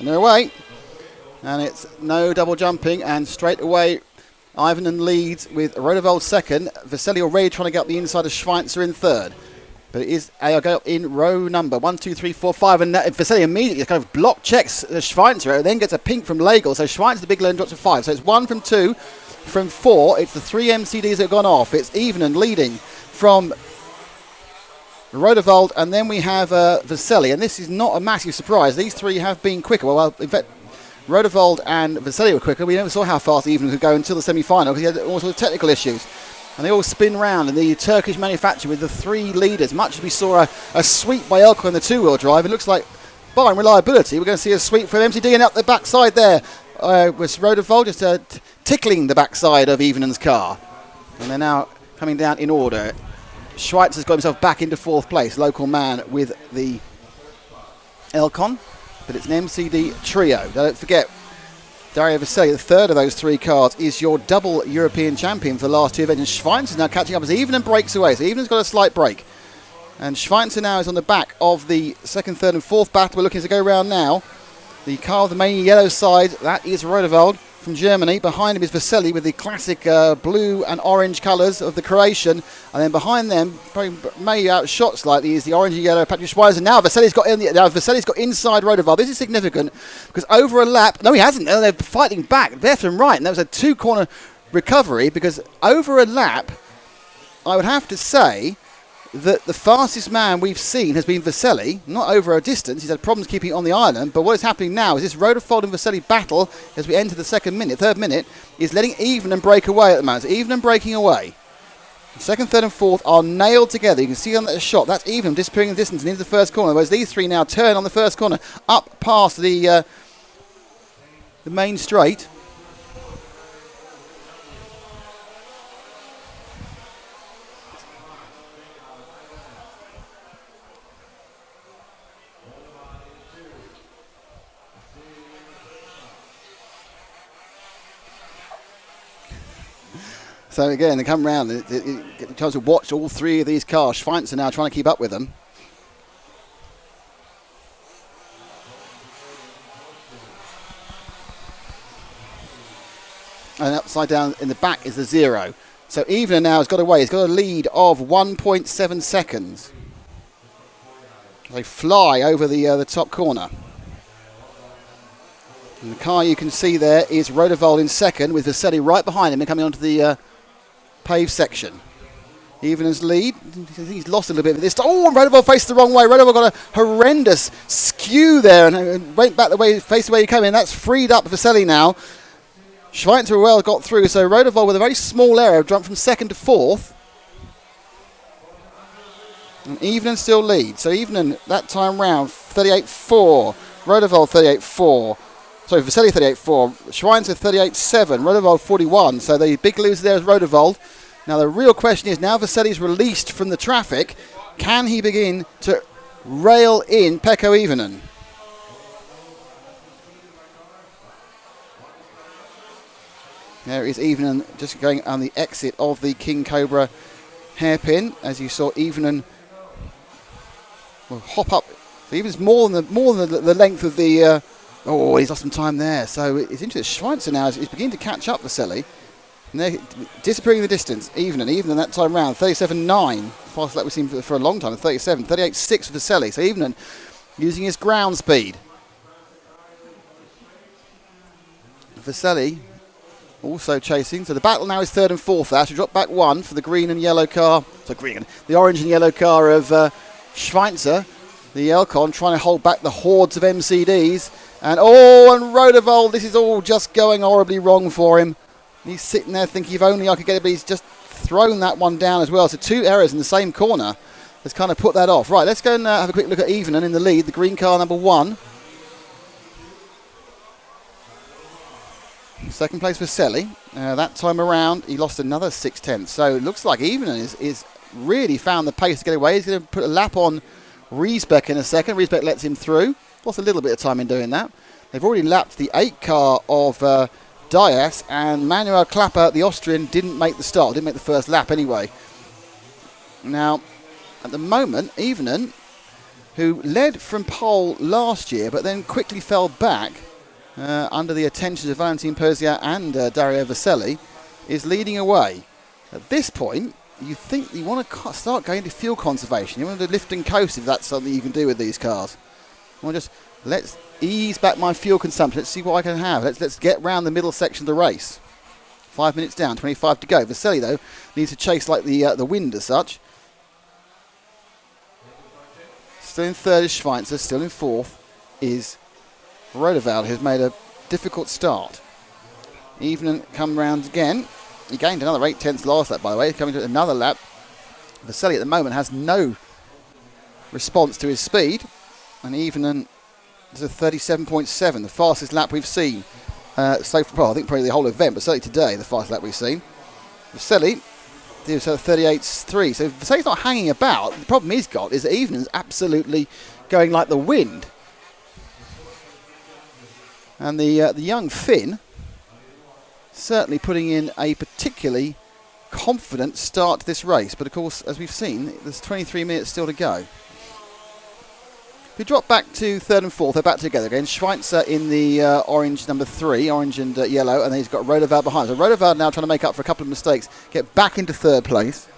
And they're away. And it's no double jumping, and straight away Ivanen leads with Rodevold second. Vesely already trying to get up the inside of Schweitzer in third. But it is go in row number 1, 2, 3, 4, 5, and Vesely immediately kind of block checks Schweitzer, then gets a pink from Legel. So Schweitzer, the big learn, drops to 5. So it's 1 from 2, from 4. It's the 3 MCDs that have gone off. It's Ivanen leading from Rodevold, and then we have Vesely, and this is not a massive surprise. These three have been quicker. Well, in fact, Rodevold and Vesely were quicker. We never saw how fast Ivanen could go until the semi-final because he had all sorts of technical issues. And they all spin round in the Turkish manufacturer with the 3 leaders. Much as we saw a sweep by Elko in the 2-wheel drive, it looks like, barring reliability, we're going to see a sweep from MCD, and up the backside there was Rodevold just tickling the backside of Ivanen's car. And they're now coming down in order. Schweitzer's got himself back into 4th place, local man with the Elcon, but it's an MCD trio. Don't forget, Dario Vesely, the third of those 3 cars, is your double European champion for the last 2 events. And Schweitzer is now catching up as Ivanen breaks away. So Ivanen's got a slight break. And Schweitzer now is on the back of the 2nd, 3rd and 4th battle. We're looking to go round now. The car with the main yellow side, that is Rodevold from Germany. Behind him is Vesely with the classic blue and orange colours of the Croatian. And then behind them, probably maybe outshot slightly, is the orange and yellow Patrick Schweizer. Now Vesely's got inside Rodevold. This is significant because over a lap, no, he hasn't. They're fighting back left and right, and that was a 2-corner recovery because over a lap, I would have to say that the fastest man we've seen has been Vesely, not over a distance. He's had problems keeping it on the island, but what is happening now is this Rodevold and Vesely battle as we enter the 3rd minute is letting Ivanen break away at the moment. So Ivanen breaking away. The 2nd, 3rd and 4th are nailed together. You can see on that shot, that's Ivanen disappearing in the distance and into the first corner, whereas these 3 now turn on the first corner up past the main straight. So again, they come round, it get the chance to watch all 3 of these cars. Schweitzer now trying to keep up with them. And upside down in the back is the 0. So Ivanen now has got away. He's got a lead of 1.7 seconds. They fly over the top corner. And the car you can see there is Rodevold in 2nd with Vesely right behind him and coming onto the paved section. Ivanen's lead. He's lost a little bit of this. Oh, Rodevold faced the wrong way. Rodevold got a horrendous skew there and went back faced the way he came in. That's freed up Vesely now. Schweitzer well got through. So Rodevold with a very small error jumped from 2nd to 4th. And Ivanen still leads. So Ivanen that time round 38.4. Rodevold 38.4. Sorry, Vesely 38.4, Schweitzer 38.7, Rodevold 41. So the big loser there is Rodevold. Now the real question is, now Vesely's released from the traffic, can he begin to rail in Pekko Ivanen? There is Ivanen just going on the exit of the King Cobra hairpin. As you saw, Ivanen will hop up. So Ivanen's more than the length of the... Oh, he's lost some time there. So it's interesting. Schweitzer now is beginning to catch up Vesely. And they're disappearing in the distance. Ivanen that time round. 37.9. Fastest lap we've seen for a long time. 37. 38.6 for Vesely. So Ivanen using his ground speed. Vesely also chasing. So the battle now is 3rd and 4th. There. So drop back 1 for the green and yellow car. So the orange and yellow car of Schweitzer. The Elcon trying to hold back the hordes of MCDs. And Rodevold, this is all just going horribly wrong for him. He's sitting there thinking, if only I could get it, but he's just thrown that one down as well. So 2 errors in the same corner has kind of put that off. Right, let's go and have a quick look at Ivanen in the lead, the green car number 1. 2nd place for Vesely. That time around, he lost another 6/10. So it looks like Ivanen is really found the pace to get away. He's going to put a lap on Riesbeck in a second. Riesbeck lets him through. Lost a little bit of time in doing that. They've already lapped the 8 car of Dias, and Manuel Klapper, the Austrian, didn't make the start, didn't make the first lap anyway. Now, at the moment, Ivanen, who led from pole last year, but then quickly fell back under the attentions of Valentin Persiat and Dario Vaselli, is leading away. At this point, you think you want to start going to fuel conservation. You want to lift and coast if that's something you can do with these cars. Well, just let's ease back my fuel consumption. Let's see what I can have. Let's get round the middle section of the race. 5 minutes down, 25 to go. Vaselli, though, needs to chase like the wind as such. Still in third is Schweitzer. Still in fourth is Rodevald, who's made a difficult start. Even come round again. He gained another 8/10 last lap, by the way. Coming to another lap. Vaselli at the moment has no response to his speed. And even there's a 37.7, the fastest lap we've seen so far. Well, I think probably the whole event, but certainly today, the fastest lap we've seen. Vaselli did 38.3. So Vaselli's not hanging about. The problem he's got is that Evenen's absolutely going like the wind. And the young Finn certainly putting in a particularly confident start to this race. But of course, as we've seen, there's 23 minutes still to go. If we drop back to third and fourth, they're back together again. Schweitzer in the orange number 3, orange and yellow, and then he's got Rodevald behind. So Rodevald now trying to make up for a couple of mistakes, get back into third place.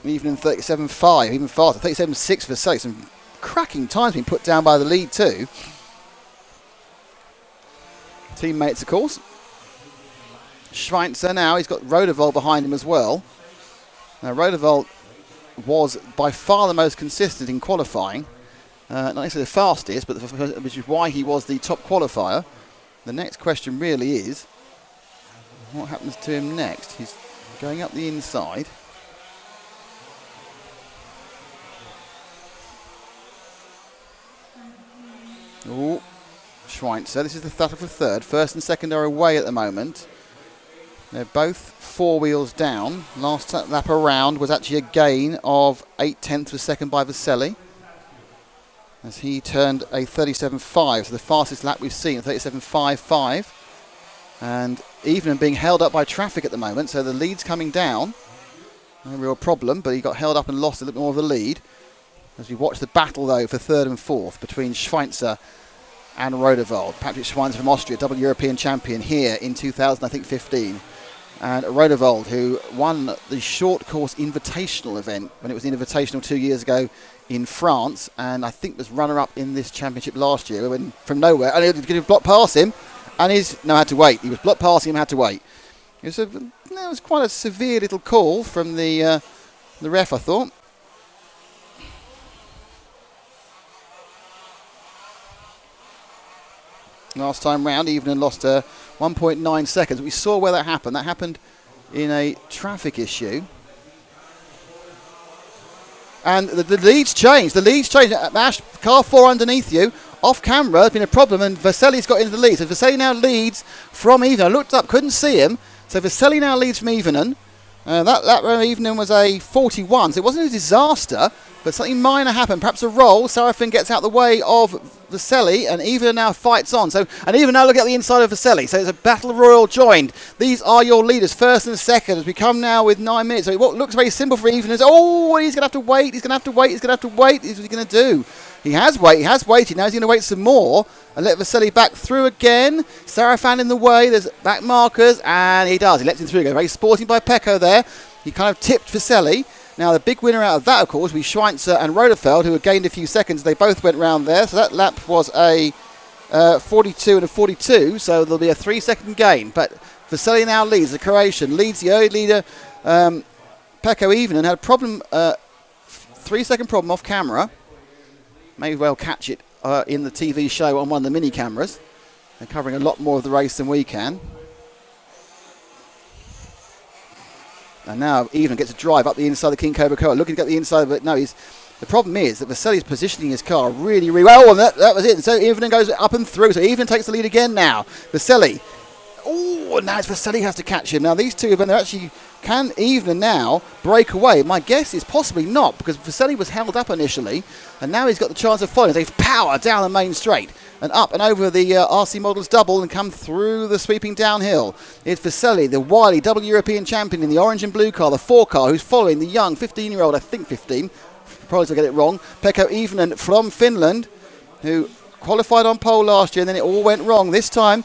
Even in 37.5, even faster, 37.6 for Vaselli. Some cracking times being put down by the lead too. Teammates, of course. Schweitzer now, he's got Rodevald behind him as well. Now, Rodevald was by far the most consistent in qualifying. Not necessarily the fastest, but which is why he was the top qualifier. The next question really is, what happens to him next? He's going up the inside. Oh. Schweitzer. This is the battle for third. First and second are away at the moment. They're both 4 wheels down. Last lap around was actually a gain of 8/10 of a second by Vaselli, as he turned a 37.5, so the fastest lap we've seen, 37.55. And even being held up by traffic at the moment, so the lead's coming down. No real problem, but he got held up and lost a little bit more of the lead. As we watch the battle, though, for third and fourth between Schweitzer and Rodevald. Patrick Schweitzer from Austria, double European champion here in 2015. And Rodevald, who won the short course invitational event when it was the invitational 2 years ago in France, and I think was runner-up in this championship last year, when from nowhere, and he was going to block past him, and had to wait. He was blocked past him, had to wait. It was quite a severe little call from the ref, I thought. Last time round, Evening lost 1.9 seconds. We saw where that happened. That happened in a traffic issue. And the leads changed. The leads changed. Ash, car 4 underneath you. Off camera, has been a problem, and Vaselli's got into the lead. So Vaselli now leads from Evenen. I looked up, couldn't see him. So Vaselli now leads from Evenen. That Evenen was a 41, so it wasn't a disaster, but something minor happened. Perhaps a roll. Serafin gets out the way of Vaselli, and Evenen now fights on. And Evenen now look at the inside of Vaselli. So it's a battle royal joined. These are your leaders, first and second, as we come now with 9 minutes. So what looks very simple for Evenen is, he's going to have to wait, he's going to have to wait, he's going to have to wait. He's what he's going to do. He has waited. Now he's going to wait some more and let Vaselli back through again. Serafin in the way. There's back markers, and he does. He lets him through again. Very sporting by Pecco there. He kind of tipped Vaselli. Now the big winner out of that, of course, was Schweitzer and Rodefeld, who had gained a few seconds. They both went round there. So that lap was a 42 and a 42. So there'll be a 3-second gain. But Vaselli now leads. The Croatian leads the early leader. Pecco Evenen had a problem, 3-second problem off camera. May well catch it in the TV show on one of the mini cameras. They're covering a lot more of the race than we can. And now Evenen gets a drive up the inside of the King Cobra car, looking to get the inside of it. No, the problem is that Vaselli's positioning his car really, really well, and that was it. So Evenen goes up and through. So Evenen takes the lead again now. Vaselli. Oh, now it's Vaselli has to catch him. Now these two, when they're actually Can Evener now break away? My guess is possibly not, because Vaselli was held up initially, and now he's got the chance of following. They power down the main straight and up and over the RC Models double and come through the sweeping downhill. It's Vaselli, the wily double European champion in the orange and blue car, the 4 car, who's following the young 15-year-old, I think 15, probably to get it wrong, Pekka Evenen from Finland, who qualified on pole last year, and then it all went wrong. This time,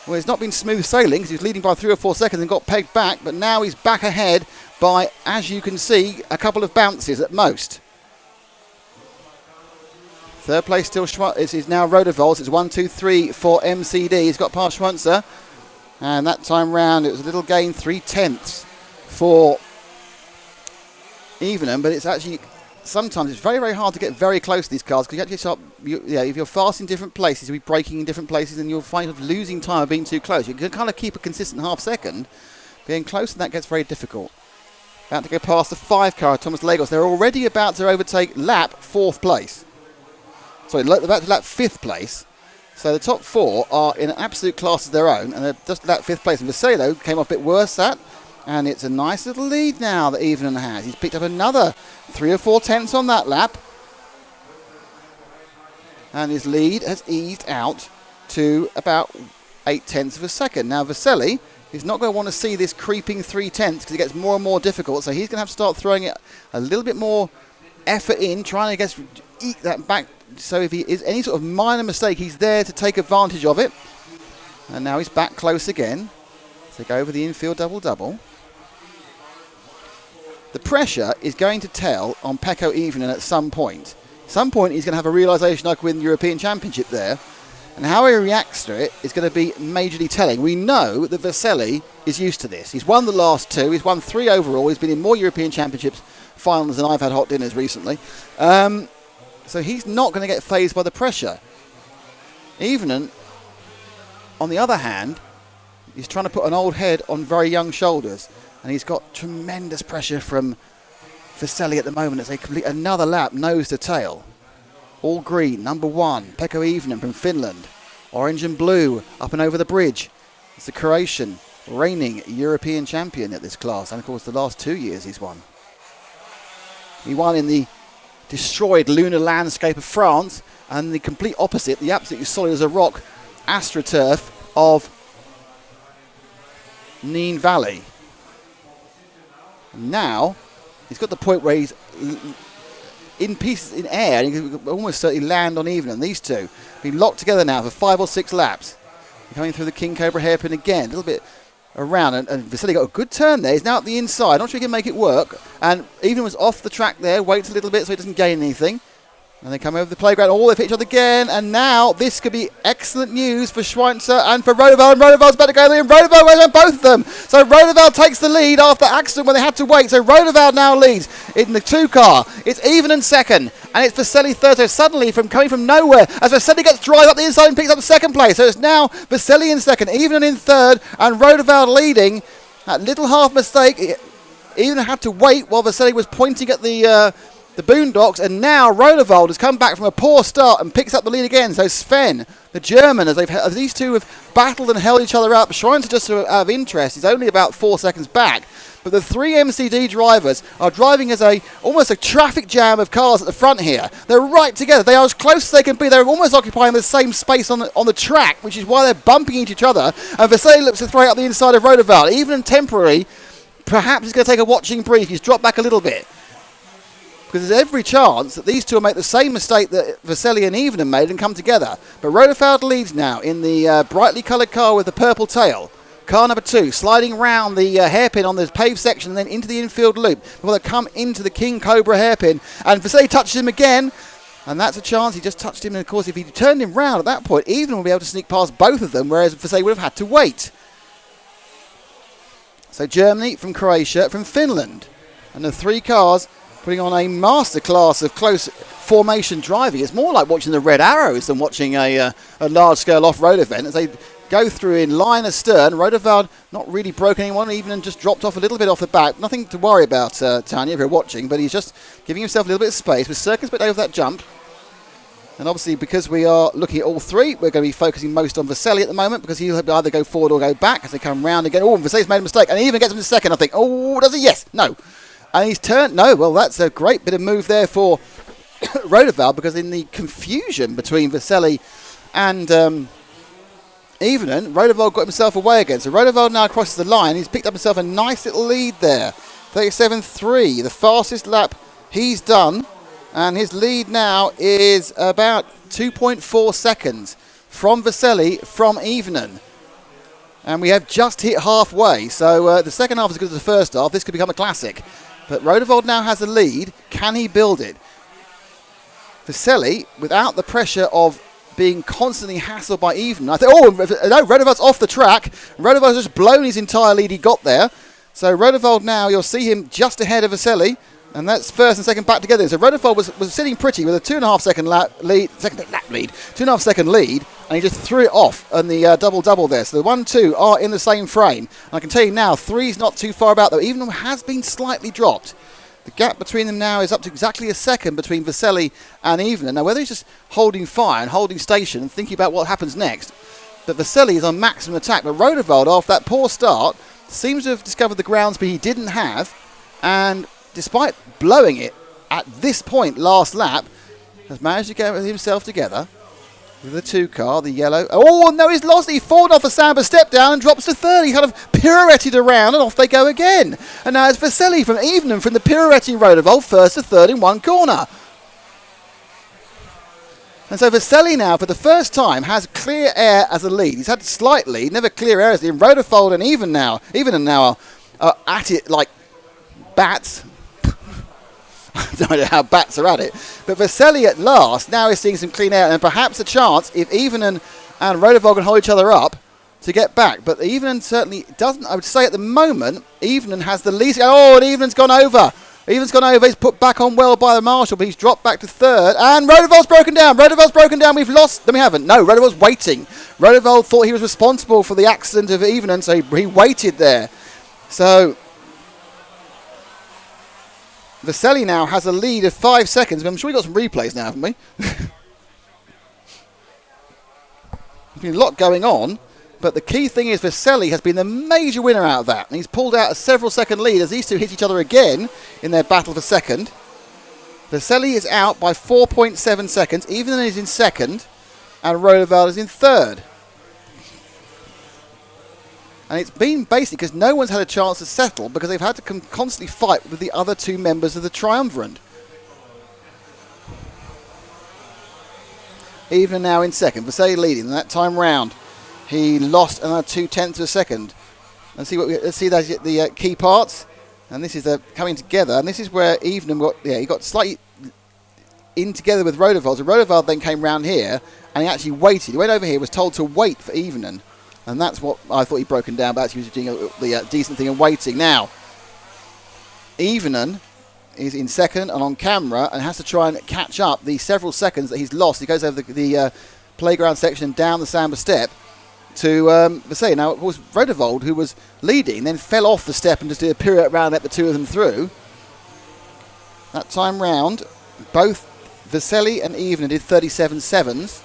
well, it's not been smooth sailing because he was leading by 3 or 4 seconds and got pegged back, but now he's back ahead by, as you can see, a couple of bounces at most. Third place still is now Rodevolds. It's 1, 2, 3 for MCD. He's got past Schwanzer, and that time round it was a little gain, 3/10 for Evenen, but it's actually sometimes it's very, very hard to get very close to these cars because you actually start, if you're fast in different places, you'll be braking in different places, and you'll find yourself losing time of being too close. You can kind of keep a consistent half second. Being close, and that gets very difficult. About to go past the 5 car, Thomas Lagos. They're already about to overtake lap 4th place. Sorry, they're about to lap 5th place. So the top 4 are in an absolute class of their own, and they're just lap 5th place. And Vaselli came off a bit worse that. And it's a nice little lead now that Evenen has. He's picked up another 3 or 4 tenths on that lap. And his lead has eased out to about 8 tenths of a second. Now Vaselli is not going to want to see this creeping 3 tenths because it gets more and more difficult. So he's going to have to start throwing it a little bit more effort in, trying to eke that back. So if he is any sort of minor mistake, he's there to take advantage of it. And now he's back close again. So go over the infield double-double. The pressure is going to tell on Pekka Evenen at some point. Some point he's going to have a realisation I could win the European Championship there. And how he reacts to it is going to be majorly telling. We know that Vaselli is used to this. He's won the last 2. He's won 3 overall. He's been in more European Championships finals than I've had hot dinners recently. So he's not going to get fazed by the pressure. Evenen, on the other hand, is trying to put an old head on very young shoulders. And he's got tremendous pressure from Vaselli at the moment as they complete another lap, nose to tail. All green, number 1, Pekka Evenen from Finland. Orange and blue, up and over the bridge. It's the Croatian, reigning European champion at this class. And of course, the last 2 years he's won. He won in the destroyed lunar landscape of France, and the complete opposite, the absolutely solid as a rock AstroTurf of Neen Valley. Now, he's got the point where he's in pieces in air, and he can almost certainly land on Evenen. And these two have been locked together now for 5 or 6 laps. Coming through the King Cobra hairpin again, a little bit around, and Vaselli got a good turn there. He's now at the inside. Not sure he can make it work. And Evenen was off the track there, waits a little bit so he doesn't gain anything. And they come over the playground, all they've hit each other again, and now this could be excellent news for Schweitzer and for Rodevald, and Rodeveld's about to go in. Rodevald went on both of them. So Rodevald takes the lead after accident when they had to wait. So Rodevald now leads in the 2 car. It's Evenen second, and it's Vaselli third. So suddenly, coming from nowhere, as Vaselli gets drive up the inside and picks up the 2nd place. So it's now Vaselli in 2nd, Evenen in 3rd, and Rodevald leading. That little half mistake, Evenen had to wait while Vaselli was pointing at the boondocks, and now Rodevold has come back from a poor start and picks up the lead again. So Sven, the German, as these two have battled and held each other up, Schweinsteiger just out of interest is only about 4 seconds back. But the 3 MCD drivers are driving as almost a traffic jam of cars at the front here. They're right together. They are as close as they can be. They're almost occupying the same space on the track, which is why they're bumping into each other. And Vaselli looks to throw out the inside of Rodevold. Even temporary, perhaps he's going to take a watching brief. He's dropped back a little bit. Because there's every chance that these two will make the same mistake that Vaselli and Evenen made and come together. But Rodevald leads now in the brightly coloured car with the purple tail. Car number 2 sliding round the hairpin on the paved section and then into the infield loop before they come into the King Cobra hairpin. And Vaselli touches him again. And that's a chance. He just touched him. And of course, if he turned him round at that point, Evenen will be able to sneak past both of them, whereas Vaselli would have had to wait. So Germany from Croatia from Finland. And the 3 cars putting on a masterclass of close formation driving. It's more like watching the Red Arrows than watching a large-scale off-road event as they go through in line astern. Rodevald not really broken anyone, even just dropped off a little bit off the back. Nothing to worry about, Tanya, if you're watching, but he's just giving himself a little bit of space with circumspect over that jump. And obviously, because we are looking at all three, we're going to be focusing most on Vesely at the moment, because he'll either go forward or go back as they come round again. Oh, and Vesely's made a mistake, and he even gets him to second, I think. Oh, does he? Yes. No. And he's turned. No. Well, that's a great bit of move there for Rodevald, because in the confusion between Vesely and Evening, Rodevald got himself away again. So Rodevald now crosses the line. He's picked up himself a nice little lead there. 37.3, the fastest lap he's done. And his lead now is about 2.4 seconds from Vesely from Evening. And we have just hit halfway. So the second half is as good as the first half. This could become a classic. But Rodevald now has a lead. Can he build it? Vesely, without the pressure of being constantly hassled by Evening. I think, no, Rodevald's off the track. Rodevald's just blown his entire lead he got there. So Rodevald now, you'll see him just ahead of Vesely. And that's first and second back together. So Rodevald was sitting pretty with a 2.5 second lead, 2.5 second lead, and he just threw it off on the double-double there. So the 1-2 are in the same frame. And I can tell you now, 3's not too far about, though. Evening has been slightly dropped. The gap between them now is up to exactly a second between Vesely and Evening. Now, whether he's just holding fire and holding station and thinking about what happens next, but Vesely is on maximum attack. But Rodevald, after that poor start, seems to have discovered the ground speed he didn't have, and despite blowing it at this point last lap, has managed to get himself together with the 2 car, the yellow. Oh, no, he's lost. He fallen off the Samba step down and drops to third. He kind of pirouetted around and off they go again. And now it's Vesely from Evening from the pirouetting Rodevald, first to third in one corner. And so Vesely now, for the first time, has clear air as a lead. He's had slight lead, never clear air as lead. Rodevald and Evening now are at it like bats. I don't know how bats are at it. But Vesely at last now is seeing some clean air, and perhaps a chance if Evening and Rodevald can hold each other up to get back. But Evening certainly doesn't. I would say at the moment, Evening has the least. Oh, and Evening's gone over. He's put back on well by the marshal, but he's dropped back to third. And Rodevald's broken down. We've lost. No, we haven't. No, Rodevald's waiting. Rodevald thought he was responsible for the accident of Evening, so he waited there. So Vesely now has a lead of 5 seconds. I'm sure we got some replays now, haven't we? There's been a lot going on, but the key thing is Vesely has been the major winner out of that. And he's pulled out a several second lead as these two hit each other again in their battle for second. Vesely is out by 4.7 seconds. Evening is in second, and Rodevald is in third. And it's been basically because no one's had a chance to settle because they've had to constantly fight with the other two members of the triumvirate. Evening now in second. Vesely leading. And that time round, he lost another 0.2 of a second. Let's see the key parts. And this is coming together. And this is where Evening he got slightly in together with Rodevald. So Rodevald then came round here and he actually waited. He went over here, was told to wait for Evening. And that's what I thought he'd broken down, but actually he was doing the decent thing and waiting. Now, Evening is in second and on camera and has to try and catch up the several seconds that he's lost. He goes over the playground section and down the Samba step to Vesely. Now, of course, Rodevald, who was leading, then fell off the step and just did a pirouette round, let the two of them through. That time round, both Vesely and Evening did 37.7s.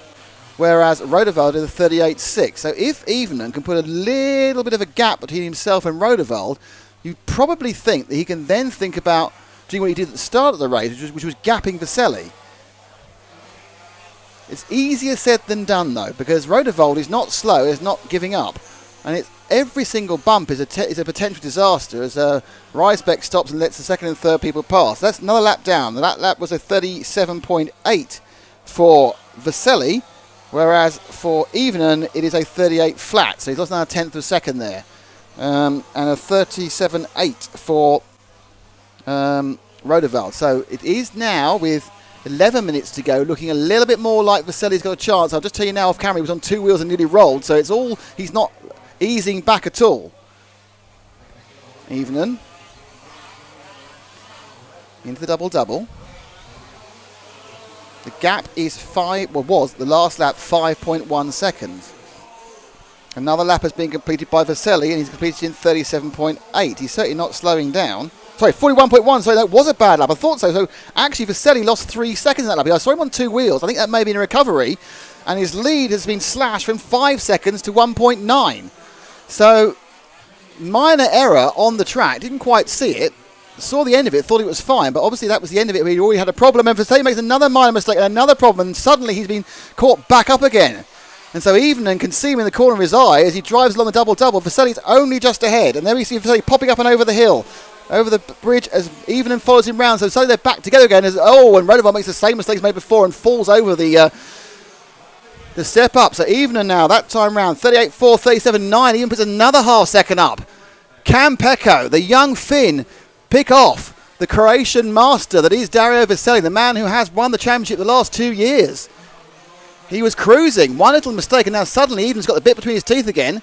Whereas Rodevald did a 38.6. So if Evening can put a little bit of a gap between himself and Rodevald, you probably think that he can then think about doing what he did at the start of the race, which was gapping Vesely. It's easier said than done, though, because Rodevald is not slow, is not giving up. And every single bump is a potential disaster as Rysbeck stops and lets the second and third people pass. That's another lap down. That lap was a 37.8 for Vesely. Whereas for Evening, it is a 38 flat. So he's lost another 1/10 of a second there. And a 37.8 for Rodevald. So it is now, with 11 minutes to go, looking a little bit more like Vesely's got a chance. I'll just tell you now off camera, he was on 2 wheels and nearly rolled. So he's not easing back at all. Evening into the double-double. The gap is was the last lap 5.1 seconds. Another lap has been completed by Vesely and he's completed in 37.8. He's certainly not slowing down. Sorry, 41.1. Sorry, that was a bad lap. I thought so. So actually, Vasily lost 3 seconds in that lap. I saw him on 2 wheels. I think that may have been a recovery. And his lead has been slashed from 5 seconds to 1.9. So minor error on the track. Didn't quite see it. Saw the end of it, thought it was fine, but obviously that was the end of it. He already had a problem, and Vasily makes another minor mistake and another problem, and suddenly he's been caught back up again. And so Evening can see him in the corner of his eye as he drives along the double-double. Vasily's only just ahead, and there we see Vasily popping up and over the hill, over the bridge as Evening follows him round. So suddenly they're back together again. And Rodovan makes the same mistakes made before and falls over the step up. So Evening now, that time round, 38.4, 37.9, even puts another half second up. Can Pecco, the young Finn, pick off the Croatian master that is Dario Vasily, the man who has won the championship the last 2 years. He was cruising, one little mistake, and now suddenly Even's got the bit between his teeth again.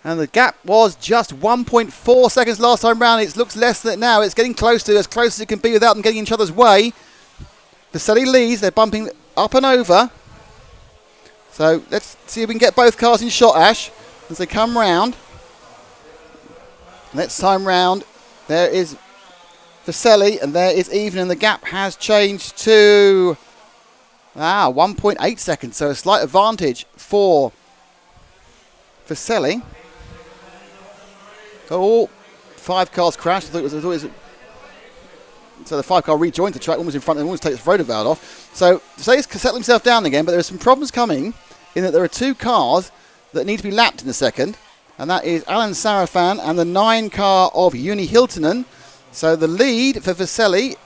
And the gap was just 1.4 seconds last time round. It looks less than it now. It's getting close as it can be without them getting in each other's way. Vasily leads. They're bumping up and over. So let's see if we can get both cars in shot, Ash, as they come round. Next time round, there is Vasily, and there is Even, and the gap has changed to 1.8 seconds, so a slight advantage for Vasily. Oh, 5 cars crashed. I thought it was so the 5 car rejoined the track, almost in front, and almost takes Rodovan off. So Vasily's settled himself down again, but there are some problems coming in that there are 2 cars that need to be lapped in a second, and that is Alan Sarafan and the 9 car of Juni Hiltunen. So the lead for Vasily,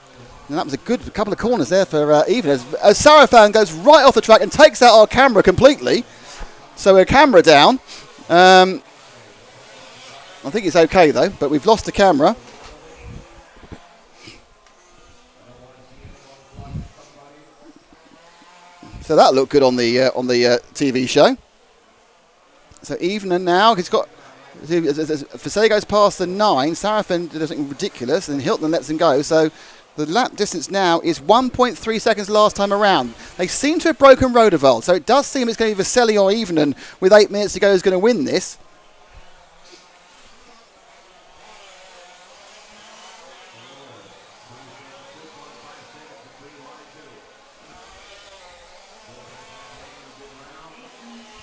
and that was a good couple of corners there for Even, as Sarafan goes right off the track and takes out our camera completely. So we're camera down. I think it's okay though, but we've lost the camera. So that looked good on the TV show. So Even now, he's got, as Vasily goes past the 9, Sarafan does something ridiculous, and Hilton lets him go. So the lap distance now is 1.3 seconds last time around. They seem to have broken Rodovan, so it does seem it's going to be Vasily or Even, and with 8 minutes to go, is going to win this.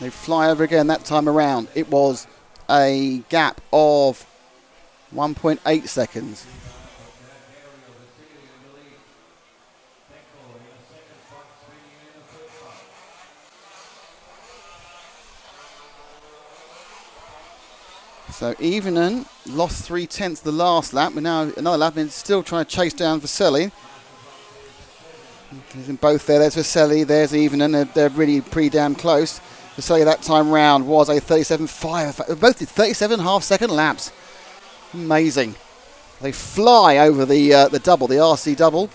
They fly over again that time around. It was a gap of 1.8 seconds. So Evening lost 3/10 the last lap, but now another lap and still trying to chase down Vasily. He's in both there. There's Vasily, there's Evening. They're really pretty damn close. Vasily that time round was a 37.5. Both did 37.5 second laps. Amazing. They fly over the double, the RC double,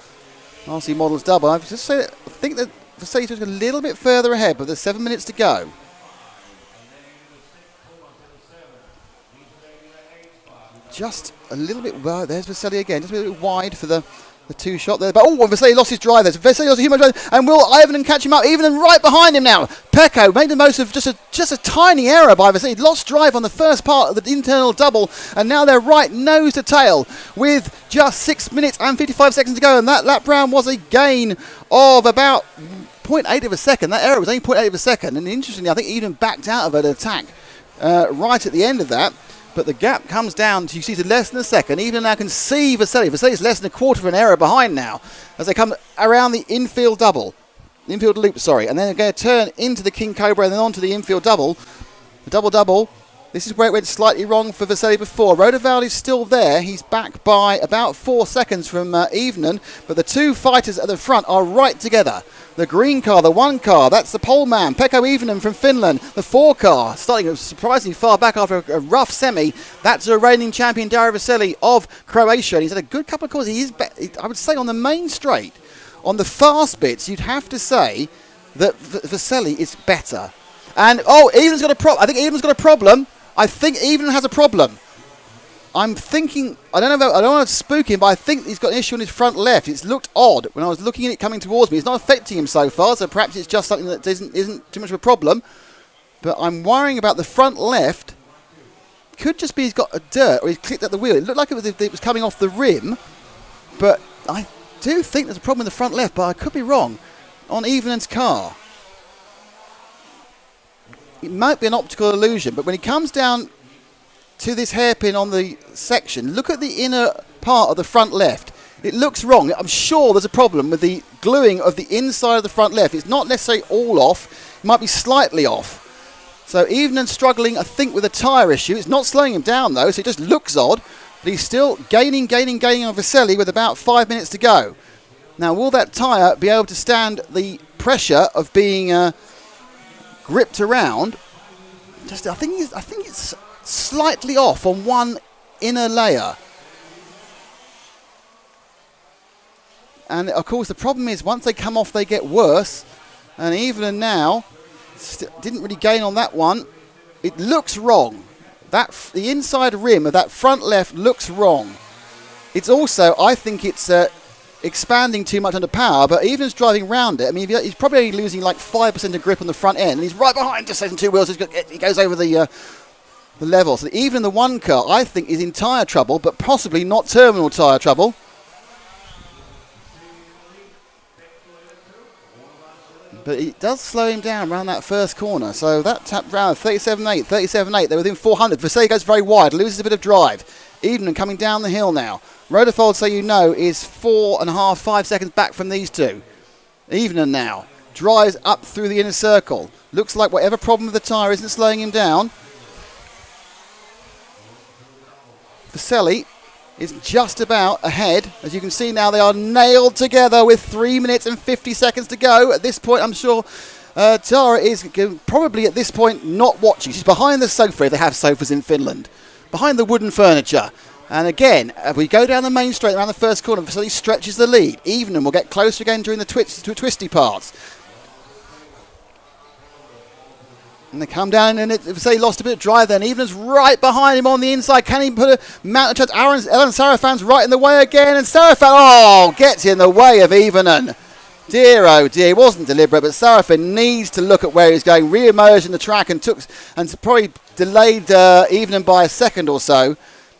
RC Models double. I just say that I think that Vasily's just a little bit further ahead, but there's 7 minutes to go. Just a little bit. Well, there's Vasily again, just a little bit wide for the 2 shot there. But Vasily lost his drive there. So Vasily lost a huge drive, and will Ivan catch him up? Even right behind him now. Pecco made the most of just a tiny error by Vasily. Lost drive on the first part of the internal double, and now they're right nose to tail with just 6 minutes and 55 seconds to go. And that lap round was a gain of about 0.8 of a second. That error was only 0.8 of a second. And interestingly, I think he even backed out of an attack right at the end of that. But the gap comes down to, you see, to less than a second. Even now can see Vasily. Vasily's less than a quarter of an error behind now as they come around the infield double. Infield loop, sorry. And then they're going to turn into the King Cobra and then onto the infield double. The double-double. This is where it went slightly wrong for Vasily before. Rodovan is still there. He's back by about 4 seconds from Evening. But the 2 fighters at the front are right together. The green car, the 1 car, that's the pole man, Pekko Evening from Finland. The 4 car, starting surprisingly far back after a rough semi. That's the reigning champion, Dario Vasily of Croatia. And he's had a good couple of courses. He is, I would say, on the main straight, on the fast bits, you'd have to say that Vasily is better. And, Evening's got a problem. I think Evening's got a problem. I think Even has a problem. I'm thinking, I don't want to spook him, but I think he's got an issue on his front left. It's looked odd when I was looking at it coming towards me. It's not affecting him so far, so perhaps it's just something that isn't too much of a problem. But I'm worrying about the front left could just be he's got a dirt or he's clicked at the wheel. It looked like it was coming off the rim, but I do think there's a problem in the front left, but I could be wrong on Evenen's car. It might be an optical illusion, but when he comes down to this hairpin on the section, look at the inner part of the front left. It looks wrong. I'm sure there's a problem with the gluing of the inside of the front left. It's not necessarily all off. It might be slightly off. So Evenen struggling, I think, with a tyre issue. It's not slowing him down, though, so it just looks odd. But he's still gaining on Vesely with about 5 minutes to go. Now, will that tyre be able to stand the pressure of being gripped around? I think it's slightly off on one inner layer. And, of course, the problem is once they come off, they get worse. And Evenen now didn't really gain on that one. It looks wrong. The inside rim of that front left looks wrong. It's also, I think it's expanding too much under power, but Evenen's driving round it. I mean, he's probably only losing like 5% of grip on the front end, and he's right behind, just taking 2 wheels. He goes over the level. So even the one car, I think, is in tyre trouble, but possibly not terminal tyre trouble. But it does slow him down around that first corner. So that tap round, 37.8, 37.8. They're within 400. Vesely goes very wide, loses a bit of drive. Evenen coming down the hill now. Rodefold, so you know, is 4.5, 5 seconds back from these two. Evenen now drives up through the inner circle. Looks like whatever problem with the tyre isn't slowing him down. Vesely is just about ahead. As you can see now, they are nailed together with 3 minutes and 50 seconds to go. At this point, I'm sure Tara is probably at this point not watching. She's behind the sofa, if they have sofas in Finland, behind the wooden furniture. And again, if we go down the main straight around the first corner, Vesely stretches the lead. Evenen will get closer again during the twisty parts. And they come down, and Vesely lost a bit of drive then. Evenen's right behind him on the inside. Can he put a mountain chance? Ellen Sarafan's right in the way again, and Sarafan, gets in the way of Evenen. Dear, oh dear, it wasn't deliberate, but Sarafan needs to look at where he's going, re-emerged in the track, and probably delayed Evenen by a second or so.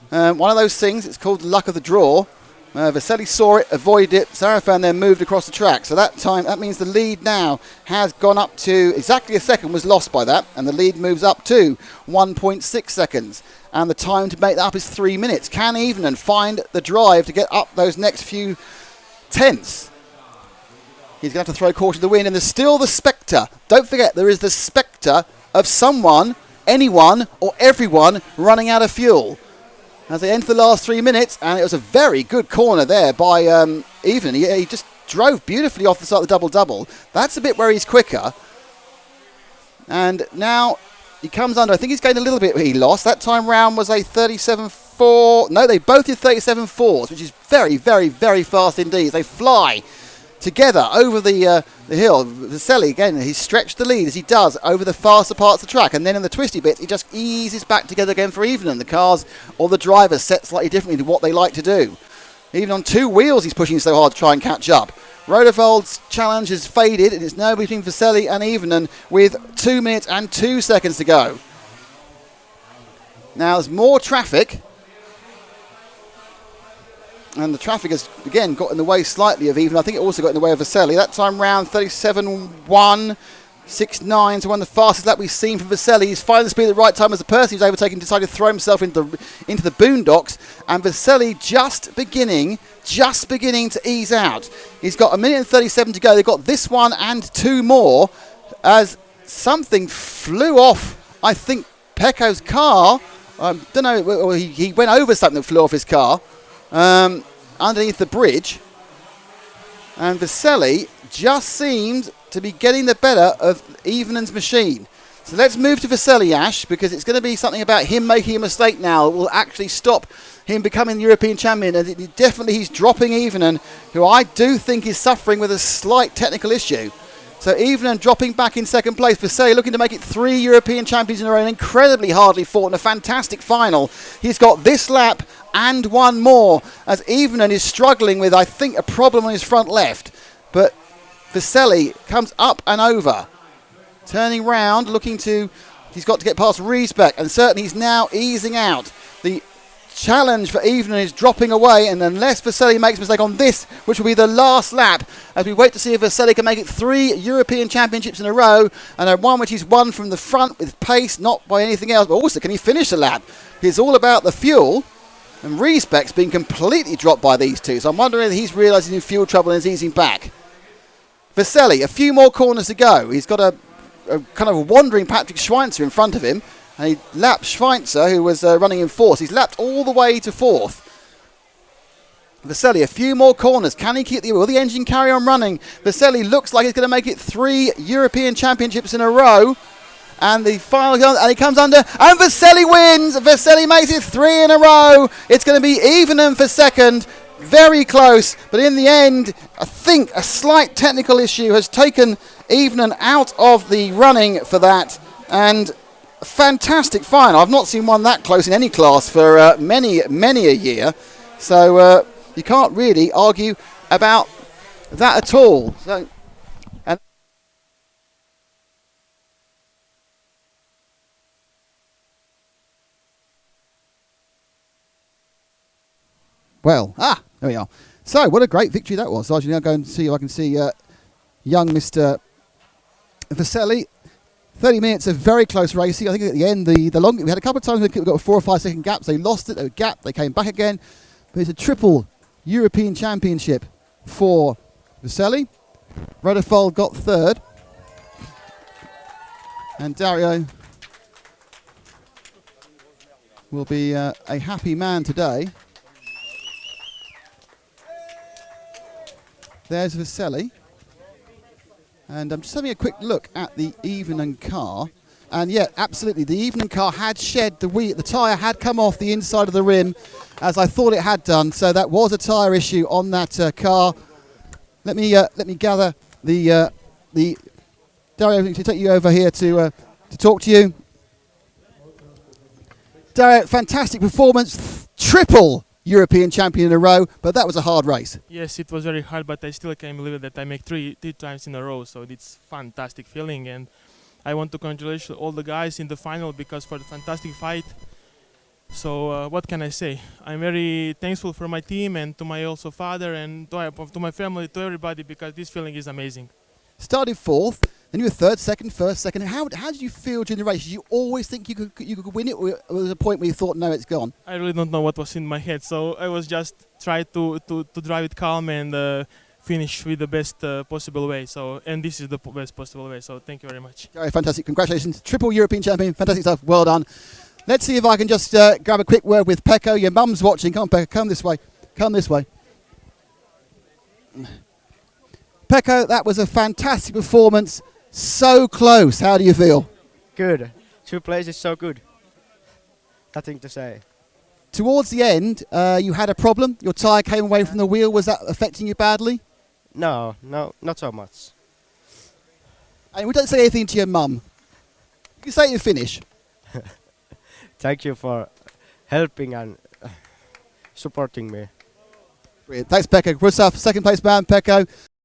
One of those things, it's called the luck of the draw. Vesely saw it, avoided it. Sarafan then moved across the track. So that means the lead now has gone up to exactly a second, was lost by that. And the lead moves up to 1.6 seconds. And the time to make that up is 3 minutes. Can Evenen find the drive to get up those next few tenths? He's going to have to throw caution to the wind. And there's still the spectre. Don't forget, there is the spectre of someone, anyone, or everyone running out of fuel. As they enter the last 3 minutes, and it was a very good corner there by Evenen. He just drove beautifully off the side of the double-double. That's the bit where he's quicker. And now he comes under. I think he's gained a little bit, he lost. That time round was a 37.4. No, they both did 37.4s, which is very, very, very fast indeed. They fly together over the hill. Vesely, again, he's stretched the lead as he does over the faster parts of the track, and then in the twisty bits he just eases back together again for Evenen. The cars or the drivers set slightly differently to what they like to do. Even on 2 wheels he's pushing so hard to try and catch up. Rodefold's challenge has faded, and it's now between Vesely and Evenen with 2 minutes and 2 seconds to go. Now there's more traffic, and the traffic has, again, got in the way slightly of Evenen. I think it also got in the way of Vesely. That time round, 37.1, 6.9. So one of the fastest lap we've seen from Vesely. He's finding the speed at the right time as the person who's overtaken decided to throw himself into the boondocks. And Vesely just beginning to ease out. He's got 1 minute and 37 to go. They've got this one and 2 more as something flew off, I think, Pecco's car. Don't know, he went over something that flew off his car. Underneath the bridge, and Vesely just seemed to be getting the better of Evenen's machine. So let's move to Vesely, Ash, because it's going to be something about him making a mistake now that will actually stop him becoming the European champion. And he's dropping Evenen, who I do think is suffering with a slight technical issue. So Evenen dropping back in second place. Vesely looking to make it 3 European champions in a row, and incredibly hardly fought in a fantastic final. He's got this lap and 1 more, as Evenen is struggling with, I think, a problem on his front left. But Vesely comes up and over, turning round, looking to He's got to get past Riesbeck, and certainly he's now easing out. The challenge for Evening is dropping away, and unless Vasily makes a mistake on this, which will be the last lap, as we wait to see if Vasily can make it 3 European Championships in a row, and one which he's won from the front with pace, not by anything else, but also can he finish the lap? It's all about the fuel, and Riesbeck's been completely dropped by these two, so I'm wondering if he's realising he's in fuel trouble and is easing back. Vasily, a few more corners to go. He's got a kind of a wandering Patrick Schweitzer in front of him, and he lapped Schweitzer, who was running in fourth. He's lapped all the way to fourth. Vasily, a few more corners. Can he keep will the engine carry on running? Vasily looks like he's going to make it 3 European Championships in a row. And the final, and he comes under, and Vasily wins. Vasily makes it 3 in a row. It's going to be Evenen for second. Very close, but in the end, I think a slight technical issue has taken Evenen out of the running for that, and a fantastic final. I've not seen one that close in any class for many a year, so you can't really argue about that at all. So, and well, there we are. So, what a great victory that was. So, I'll now go and see if I can see young Mr. Vasily. 30 minutes of very close racing. I think at the end, the long we had a couple of times we got 4 or 5 second gaps. They lost it. They were gapped. They came back again. But it's a triple European Championship for Vasily. Rodefold got third. And Dario will be a happy man today. There's Vasily. And I'm just having a quick look at the Evenen car. And yeah, absolutely, the Evenen car had shed the tyre had come off the inside of the rim, as I thought it had done. So that was a tyre issue on that car. Let me gather the Dario, to take you over here to talk to you. Dario, fantastic performance, triple European champion in a row, but that was a hard race. Yes, it was very hard, but I still can't believe that I make three times in a row, so it's fantastic feeling, and I want to congratulate all the guys in the final because for the fantastic fight. So what can I say? I'm very thankful for my team and to my also father and to my family, to everybody, because this feeling is amazing. Started fourth, then you were third, second, first, second. How did you feel during the race? Did you always think you could win it, or was there a point where you thought, no, it's gone? I really don't know what was in my head, so I was just trying to drive it calm and finish with the best possible way. So, and this is the best possible way. So, thank you very much. Very fantastic! Congratulations, triple European champion. Fantastic stuff. Well done. Let's see if I can just grab a quick word with Pekko. Your mum's watching. Come on, Pekko. Come this way. Come this way. Pekko, that was a fantastic performance. So close. How do you feel? Good. 2 places so good. Nothing to say. Towards the end, you had a problem. Your tyre came away from the wheel. Was that affecting you badly? No, not so much. And we don't say anything to your mum. You say it in Finnish. Thank you for helping and supporting me. Brilliant. Thanks, Pekko. Good stuff. Second place man, Pekko.